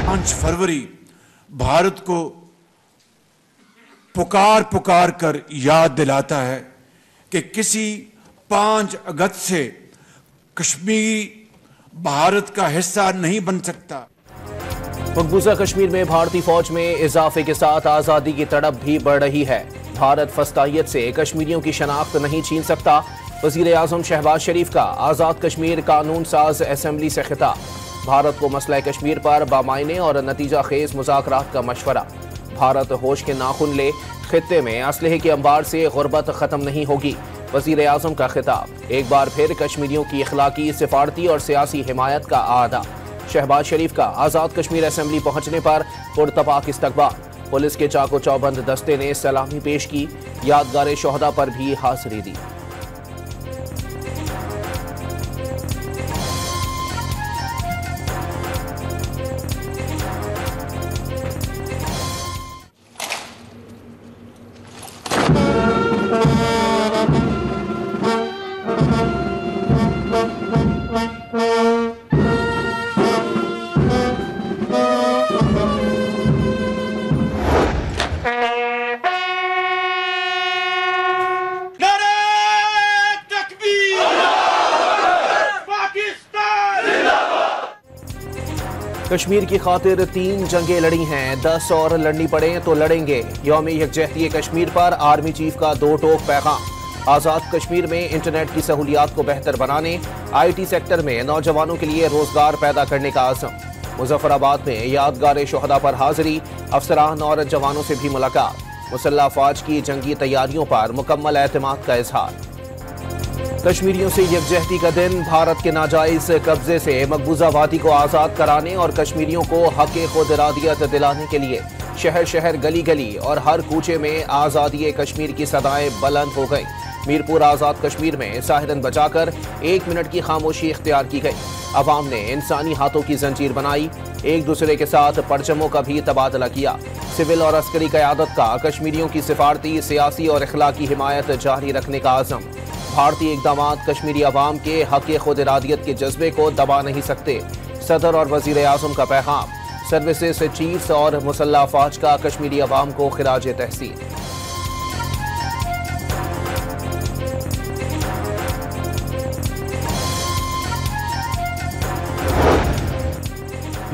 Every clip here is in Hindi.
5 फरवरी भारत को पुकार कर याद दिलाता है कि किसी 5 अगस्त से कश्मीर भारत का हिस्सा नहीं बन सकता। मकबूजा कश्मीर में भारतीय फौज में इजाफे के साथ आजादी की तड़प भी बढ़ रही है। भारत फस्तायत से कश्मीरियों की शनाख्त नहीं छीन सकता। वजीर आजम शहबाज शरीफ का आजाद कश्मीर कानून साज असेंबली से खिताब। भारत को मसला कश्मीर पर बामायने और नतीजा खेज मुज़ाकरात का मशवरा। भारत होश के नाखुन ले, खित्ते में असलहे के अंबार से गुर्बत खत्म नहीं होगी। वजीर आजम का खिताब। एक बार फिर कश्मीरियों की इखलाकी, सिफारती और सियासी हिमायत का आदा। शहबाज शरीफ का आजाद कश्मीर असेंबली पहुंचने पर पुरतपाक इस्तकबाल। पुलिस के चाको चौबंद दस्ते ने सलामी पेश की। यादगार शोहदा पर भी हाजिरी दी। कश्मीर की खातिर 3 जंगें लड़ी हैं, 10 और लड़नी पड़े तो लड़ेंगे। यौम यकजहती कश्मीर पर आर्मी चीफ का 2 टोक पैगाम। आजाद कश्मीर में इंटरनेट की सहूलियात को बेहतर बनाने, IT सेक्टर में नौजवानों के लिए रोजगार पैदा करने का आज़म। मुजफ्फराबाद में यादगार शोहदा पर हाजिरी, अफसरान और जवानों से भी मुलाकात। मुसल्लह फौज की जंगी तैयारियों पर मुकम्मल एतमाद का इजहार। कश्मीरियों से यकजहती का दिन। भारत के नाजायज कब्जे से मकबूजा वादी को आज़ाद कराने और कश्मीरियों को हक खुद इरादियत दिलाने के लिए शहर शहर, गली गली और हर कूचे में आज़ादी कश्मीर की सदाएं बुलंद हो गई। मीरपुर आज़ाद कश्मीर में साहिरन बजाकर 1 मिनट की खामोशी इख्तियार की गई। अवाम ने इंसानी हाथों की जंजीर बनाई, एक दूसरे के साथ परचमों का भी तबादला किया। सिविल और अस्करी क़यादत का कश्मीरियों की सिफारती, सियासी और इखलाकी हिमायत जारी रखने का आज़म। भारतीय इक़दामात कश्मीरी अवाम के हक खुद इरादियत के जज्बे को दबा नहीं सकते। सदर और वज़ीर आज़म का पैगाम। सर्विसेज चीफ्स और मुसल्लह फौज का कश्मीरी अवाम को खिराज तहसीन।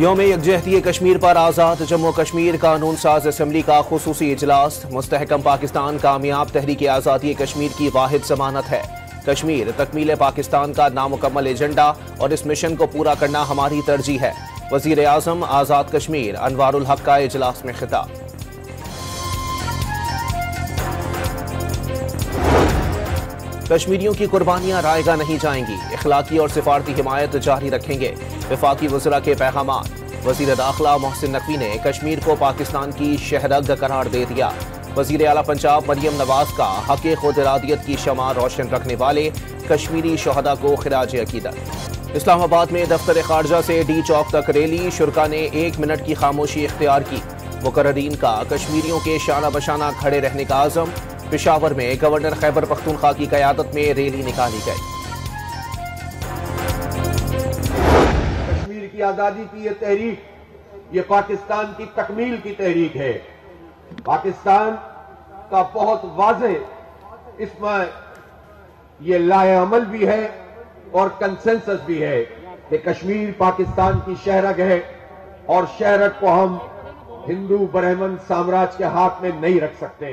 यौम यकजहती कश्मीर पर आज़ाद जम्मू कश्मीर कानून साज असेंबली का खुसूसी इजलास। मुस्तहकम पाकिस्तान कामयाब तहरीक आज़ादी कश्मीर की वाहिद जमानत है। कश्मीर तकमील पाकिस्तान का नामुकम्मल एजेंडा और इस मिशन को पूरा करना हमारी तरजीह है। वज़ीर आज़म आज़ाद कश्मीर अनवारुल हक का इजलास में खिताब। कश्मीरियों की कुर्बानियां रायगा नहीं जाएंगी। इखलाकी और सिफारती हिमायत जारी रखेंगे। वफाकी वज़रा के पैगामात। वज़ीर दाखिला मोहसिन नकवी ने कश्मीर को पाकिस्तान की शहरग करार दे दिया। वज़ीर आला पंजाब मरियम नवाज का हक खुद इरादियत की शमा रोशन रखने वाले कश्मीरी शोहदा को खिराज अकीदत। इस्लामाबाद में दफ्तर खारजा से डी चौक तक रैली। शुरका ने 1 मिनट की खामोशी इख्तियार की। मुकर्ररीन का कश्मीरियों के शाना बशाना खड़े रहने का आज़म। पेशावर में गवर्नर खैबर पख्तूनख्वा की क़यादत में रैली निकाली गई। कश्मीर की आज़ादी की ये तहरीक, ये पाकिस्तान की तकमील की तहरीक है। पाकिस्तान का बहुत वाज़ेह इसमें ये लाए अमल भी है और कंसेंसस भी है कि कश्मीर पाकिस्तान की शहरग है और शहरग को हम हिंदू ब्राह्मण साम्राज्य के हाथ में नहीं रख सकते।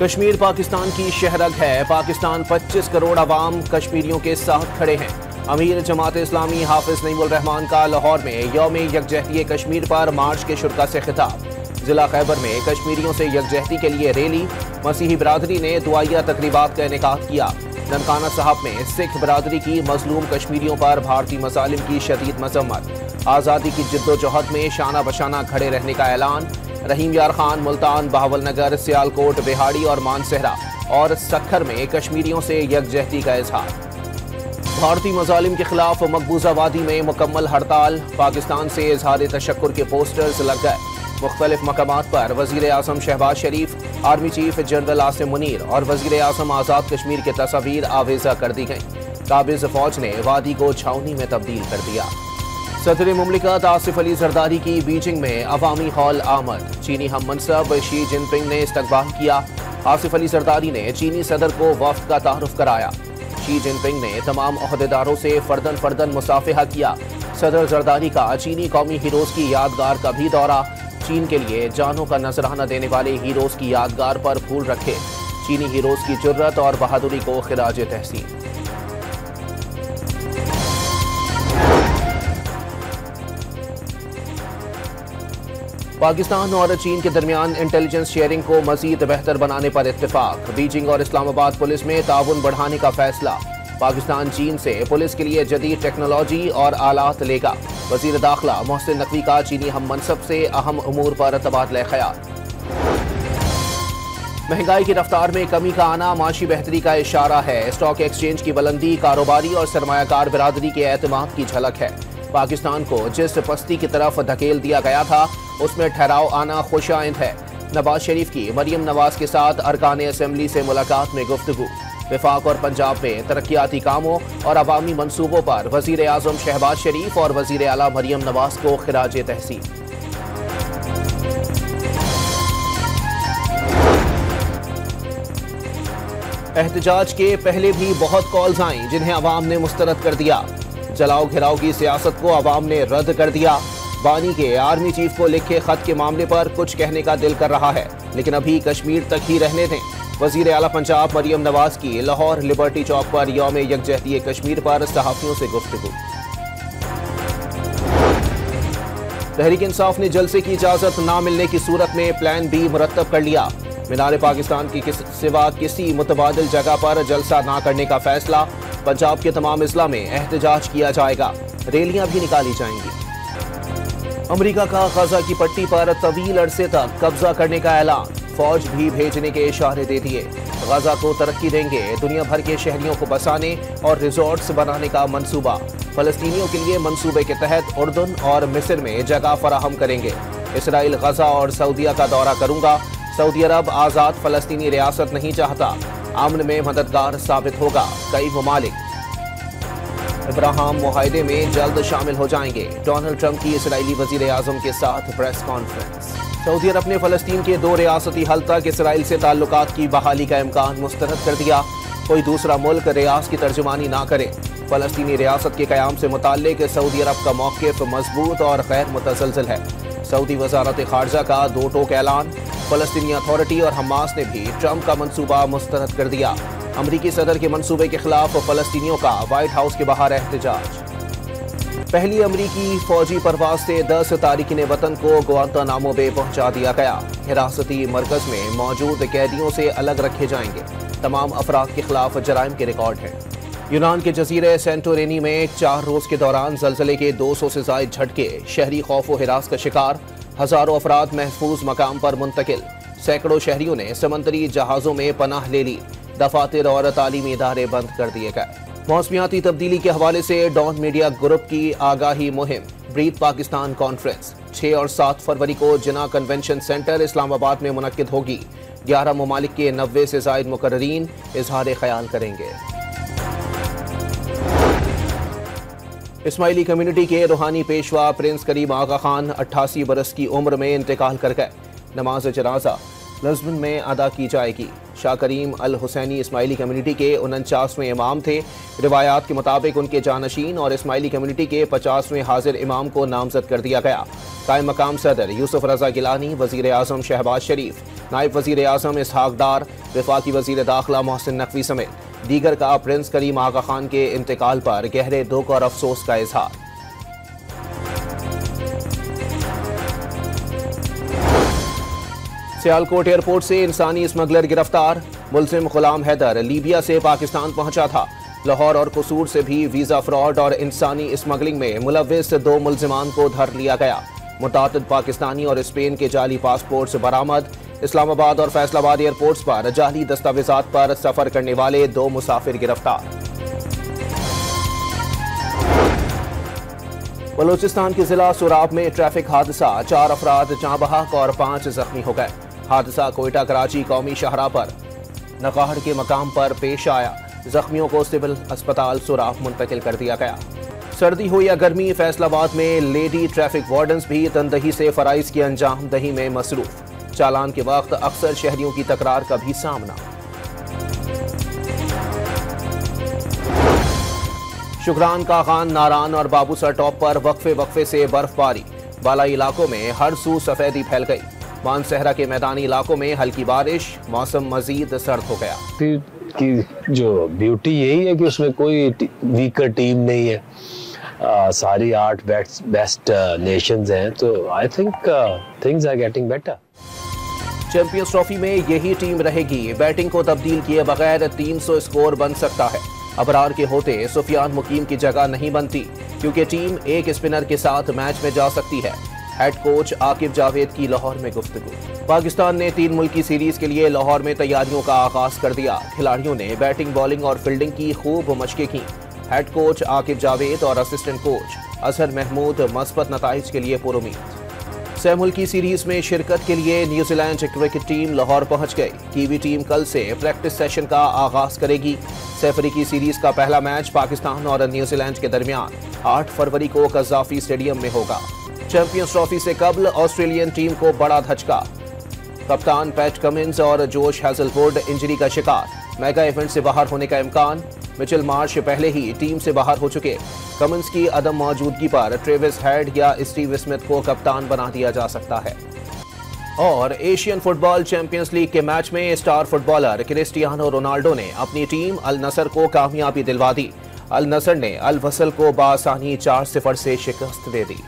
कश्मीर पाकिस्तान की शहरग है। पाकिस्तान 25 करोड़ अवाम कश्मीरियों के साथ खड़े हैं। अमीर जमात इस्लामी हाफिज नईमुल रहमान का लाहौर में यौम यकजहती कश्मीर पर मार्च के शुरका से खिताब। जिला खैबर में कश्मीरियों से यकजहती के लिए रैली। मसीही बिरादरी ने दुआया तकरीबात का इनेकाद किया। ननकाना साहब में सिख बिरादरी की मजलूम कश्मीरियों पर भारतीय मसालिम की शदीद मजम्मत। आज़ादी की जिद्दोजहद में शाना बशाना खड़े रहने का ऐलान। रहीम यार खान, मुल्तान, बहावलनगर, सियालकोट, बिहाड़ी और मानसहरा और सखर में कश्मीरियों से यकजहती का इजहार। भारतीय मजालिम के खिलाफ मकबूजा वादी में मुकम्मल हड़ताल। पाकिस्तान से इजहार तशक्कुर के पोस्टर्स लग गए। मुख्तलिफ मकामात पर वज़ीर आज़म Shahbaz Sharif, army chief general Asim Munir और वज़ीर आज़म आज़ाद कश्मीर के तस्वीर आवेजा कर दी गई। काबिज फौज ने वादी को छावनी में तब्दील कर दिया। सदर मुमलिकत आसिफ अली जरदारी की बीजिंग में अवामी हॉल आमद। चीनी हम मनसब शी जिनपिंग ने इस्तकबाल किया। आसिफ अली जरदारी ने चीनी सदर को वफ्द का तारुफ कराया। शी जिनपिंग ने तमाम ओहदेदारों से फर्दन फर्दन मुसाफिहा किया। सदर जरदारी का चीनी कौमी हीरोज की यादगार का भी दौरा। चीन के लिए जानों का नजराना देने वाले हीरोज की यादगार पर फूल रखे। चीनी हीरोज की जुर्रत और बहादुरी को खिराज तहसीन। पाकिस्तान और चीन के दरमियान इंटेलिजेंस शेयरिंग को मजीद बेहतर बनाने पर इत्तेफाक। बीजिंग और इस्लामाबाद पुलिस में ताउन बढ़ाने का फैसला। पाकिस्तान चीन से पुलिस के लिए जदीद टेक्नोलॉजी और आलात लेगा। वजीर दाखिला मोहसिन नकवी का चीनी हम मनसब से अहम उमूर पर तबादला ख्याल। महंगाई की रफ्तार में कमी का आना माशी बेहतरी का इशारा है। स्टॉक एक्सचेंज की बुलंदी कारोबारी और सरमायाकार बिरादरी के एतमाद की झलक है। पाकिस्तान को जिस पस्ती की तरफ धकेल दिया गया था उसमें ठहराव आना खुशाइंद है। नवाज शरीफ की मरियम नवाज के साथ अरकान असेंबली से मुलाकात में गुफ्तगू। विफाक और पंजाब में तरक्याती कामों और अवामी मंसूबों पर वजीर आजम शहबाज शरीफ और वजीर आला मरियम नवाज को खिराज तहसीन। एहतजाज के पहले भी बहुत कॉल्स आईं जिन्हें अवाम ने मुस्तरद कर दिया। जलाओ घिराओ की सियासत को अवाम ने रद्द कर दिया। बानी के आर्मी चीफ को लिखे खत के मामले पर कुछ कहने का दिल कर रहा है, लेकिन अभी कश्मीर तक ही रहने दें। वजीर आला पंजाब मरियम नवाज की लाहौर लिबर्टी चौक पर यौम यकजहती कश्मीर पर सहाफियों से गुफ्तगू। तहरीक इंसाफ ने जलसे की इजाजत न मिलने की सूरत में प्लान बी मुरतब कर लिया। मीनार पाकिस्तान की सिवा किसी मुतबादिल जगह पर जलसा न करने का फैसला। पंजाब के तमाम अजला में एहतजाज किया जाएगा। रैलियां भी निकाली जाएंगी। अमरीका का गजा की पट्टी पर तवील अरसे तक कब्जा करने का ऐलान। फौज भी भेजने के इशारे दे दिए। गजा को तरक्की देंगे। दुनिया भर के शहरियों को बसाने और रिजॉर्ट्स बनाने का मंसूबा। फलस्तीनियों के लिए मंसूबे के तहत उर्दन और मिस्र में जगह फराहम करेंगे। इसराइल गजा और सऊदीया का दौरा करूंगा। सऊदी अरब आज़ाद फलस्तीनी रियासत नहीं चाहता। अमन में मददगार साबित होगा। कई ममालिक इब्राहिम मुआहदे में जल्द शामिल हो जाएंगे। डोनाल्ड ट्रंप की इसराइली वजीर आजम के साथ प्रेस कॉन्फ्रेंस। सऊदी अरब ने फलस्तीन के 2 रियासती हल तक इसराइल से ताल्लुकात की बहाली का इम्कान मुस्तरद कर दिया। कोई दूसरा मुल्क रियास की तर्जुमानी ना करे। फलस्तीनी रियासत के क़याम से मुताल्लिक सऊदी अरब का मौक़िफ़ मजबूत और गैर मुतसलसल है। सऊदी वज़ारत ख़ारजा का 2 टोक ऐलान। फलस्तीनी अथॉरिटी और हमास ने भी ट्रंप का मंसूबा मुस्तरद कर दिया। अमरीकी सदर के मंसूबे के खिलाफ फलस्तीनियों का व्हाइट हाउस के बाहर एहतजाज। पहली अमरीकी फौजी परवाज से 10 तारिकीन वतन को गुआंतानामो बे पहुंचा दिया गया। हिरासती मरकज में मौजूद कैदियों से अलग रखे जाएंगे। तमाम अफराद के खिलाफ जराइम के रिकॉर्ड हैं। यूनान के जजीरे सेंटोरिनी में 4 रोज के दौरान जलजले के 200 से ज़ायद झटके। शहरी खौफ व हिरास का शिकार। हजारों अफराद महफूज मकाम पर मुंतकिल। सैकड़ों शहरियों ने समंदरी जहाज़ों में पनाह ले ली। दफातर और तालीमी इदारे बंद कर दिए गए। मौसमियाती तब्दीली के हवाले से डॉन मीडिया ग्रुप की आगाही मुहिम। ब्रीथ पाकिस्तान कॉन्फ्रेंस 6 और 7 फरवरी को जिना कन्वेंशन सेंटर इस्लामाबाद में मुनक्किद होगी। 11 ममालिक के 90 से ज़ायद मुकर्रीन इजहार ख्याल करेंगे। इस्माइली कम्युनिटी के रूहानी पेशवा प्रिंस करीम आगा खान 88 बरस की उम्र में इंतकाल कर गए। नमाज जनाजा लिस्बन में अदा की जाएगी। शाह करीम अल हुसैनी इस्माइली कम्युनिटी के 49वें इमाम थे। रिवायात के मुताबिक उनके जानशीन और इस्माइली कम्युनिटी के 50वें हाजिर इमाम को नामजद कर दिया गया। कायम मकाम सदर यूसुफ रजा गिलानी, वजीर आजम शहबाज शरीफ, नायब वजीर आजम इसहाक डार, वफाकी वजीर दाखिला मोहसिन नकवी समेत दीगर का प्रिंस करीम आगा खान के इंतकाल पर गहरे दुख और अफसोस का इजहार। सियालकोट एयरपोर्ट से इंसानी स्मगलर गिरफ्तार। मुल्जिम गुलाम हैदर लीबिया से पाकिस्तान पहुंचा था। लाहौर और कसूर से भी वीजा फ्रॉड और इंसानी स्मगलिंग में मुलव्विस 2 मुल्जिमान को धर लिया गया। मुतादिद पाकिस्तानी और स्पेन के जाली पासपोर्ट्स बरामद। इस्लामाबाद और फैसलाबाद एयरपोर्ट्स पर जाली दस्तावेजात पर सफर करने वाले 2 मुसाफिर गिरफ्तार। बलोचिस्तान के जिला सुराब में ट्रैफिक हादसा, 4 अफराद जाँ बहक और 5 जख्मी हो गए। हादसा कोयटा कराची कौमी शाहराह पर नगाहड़ के मकाम पर पेश आया। जख्मियों को सिविल अस्पताल सुराब मुंतकिल कर दिया गया। सर्दी हो या गर्मी, फैसलाबाद में लेडी ट्रैफिक वार्डन्स भी तनदही से फराइज की अंजाम दही में मसरूफ। चालान के वक्त अक्सर शहरियों की तकरार का भी सामना। शुक्रान का खान, नारान और बाबूसर टॉप पर वक्फे से बर्फबारी। बालाई इलाकों में हर सू सफेदी फैल गई। मानसहरा के मैदानी इलाकों में हल्की बारिश, मौसम मजीद सर्द हो गया। की जो ब्यूटी यही है कि उसमें कोई वीकर टीम नहीं है। सारी 8 बेस्ट नेशंस हैं, तो I think things are getting better. Champions trophy में यही टीम रहेगी। बैटिंग को तब्दील किए बगैर 300 स्कोर बन सकता है। अबरार के होते सुफियान मुकीम की जगह नहीं बनती, क्योंकि टीम एक स्पिनर के साथ मैच में जा सकती है। हेड कोच आकिब जावेद की लाहौर में गुफ्तगू। पाकिस्तान ने 3 मुल्की सीरीज के लिए लाहौर में तैयारियों का आगाज कर दिया। खिलाड़ियों ने बैटिंग, बॉलिंग और फील्डिंग की खूब मशकें की। हेड कोच आकिब जावेद और असिस्टेंट कोच अजहर महमूद मस्बत नताइज के लिए पुरुमीद। 6 मुल्की सीरीज में शिरकत के लिए न्यूजीलैंड क्रिकेट टीम लाहौर पहुंच गई। कीवी टीम कल से प्रैक्टिस सेशन का आगाज करेगी। 6 अफ्रीकी सीरीज का पहला मैच पाकिस्तान और न्यूजीलैंड के दरमियान 8 फरवरी को कज़ाफी स्टेडियम में होगा। चैंपियंस ट्रॉफी से कबल ऑस्ट्रेलियन टीम को बड़ा धचका। कप्तान पैट कमिंस और जोश हैजलवुड इंजरी का शिकार। मेगा इवेंट से बाहर होने का इम्कान। मिचेल मार्श पहले ही टीम से बाहर हो चुके। कमिंस की अदम मौजूदगी पर ट्रेविस हेड या स्टीव स्मिथ को कप्तान बना दिया जा सकता है। और एशियन फुटबॉल चैंपियंस लीग के मैच में स्टार फुटबॉलर क्रिस्टियानो रोनाल्डो ने अपनी टीम अल नसर को कामयाबी दिलवा दी। अल नसर ने अल वसल को बासानी 4-0 से शिकस्त दे दी।